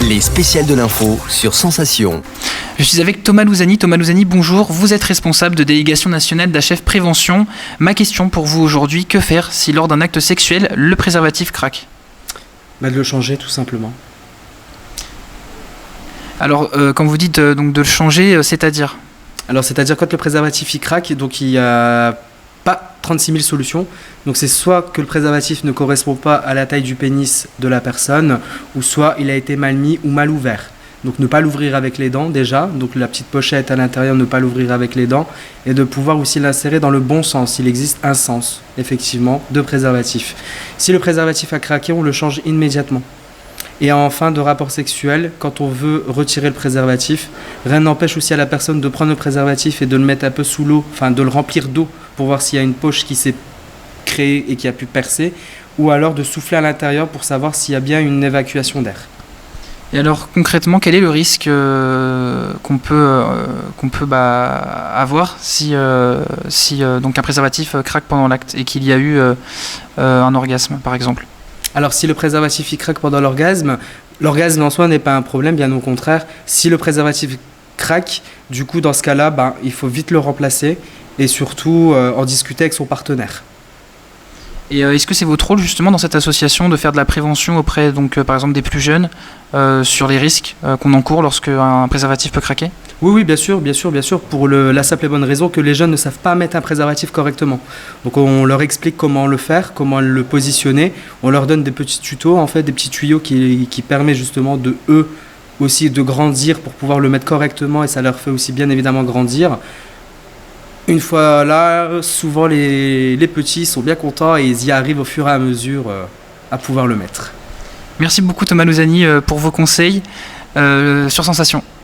Les spéciales de l'info sur Sensation. Je suis avec Thomas Louzani. Thomas Louzani, bonjour. Vous êtes responsable de délégation nationale d'HF Prévention. Ma question pour vous aujourd'hui, que faire si lors d'un acte sexuel, le préservatif craque ? De le changer tout simplement. Alors, quand vous dites donc de le changer, c'est-à-dire ? Alors c'est-à-dire quand le préservatif il craque, donc il n'y a pas 36 000 solutions. Donc c'est soit que le préservatif ne correspond pas à la taille du pénis de la personne, ou soit il a été mal mis ou mal ouvert. Donc ne pas l'ouvrir avec les dents déjà, donc la petite pochette à l'intérieur, ne pas l'ouvrir avec les dents, et de pouvoir aussi l'insérer dans le bon sens. Il existe un sens, effectivement, de préservatif. Si le préservatif a craqué, on le change immédiatement. Et en fin de rapport sexuel, quand on veut retirer le préservatif, rien n'empêche aussi à la personne de prendre le préservatif et de le mettre un peu sous l'eau, enfin de le remplir d'eau pour voir s'il y a une poche qui s'est créée et qui a pu percer, ou alors de souffler à l'intérieur pour savoir s'il y a bien une évacuation d'air. Et alors concrètement, quel est le risque qu'on peut avoir si donc un préservatif craque pendant l'acte et qu'il y a eu un orgasme par exemple ? Alors si le préservatif il craque pendant l'orgasme en soi n'est pas un problème, bien au contraire. Si le préservatif craque, du coup dans ce cas-là, il faut vite le remplacer et surtout en discuter avec son partenaire. Et est-ce que c'est votre rôle justement dans cette association de faire de la prévention auprès donc par exemple des plus jeunes sur les risques qu'on encourt lorsque un préservatif peut craquer ? Oui, bien sûr, pour la simple et bonne raison que les jeunes ne savent pas mettre un préservatif correctement. Donc on leur explique comment le faire, comment le positionner, on leur donne des petits tutos, en fait, des petits tuyaux qui permettent justement de eux aussi de grandir pour pouvoir le mettre correctement et ça leur fait aussi bien évidemment grandir. Une fois là, souvent les petits sont bien contents et ils y arrivent au fur et à mesure à pouvoir le mettre. Merci beaucoup Thomas Louzani pour vos conseils sur Sensation.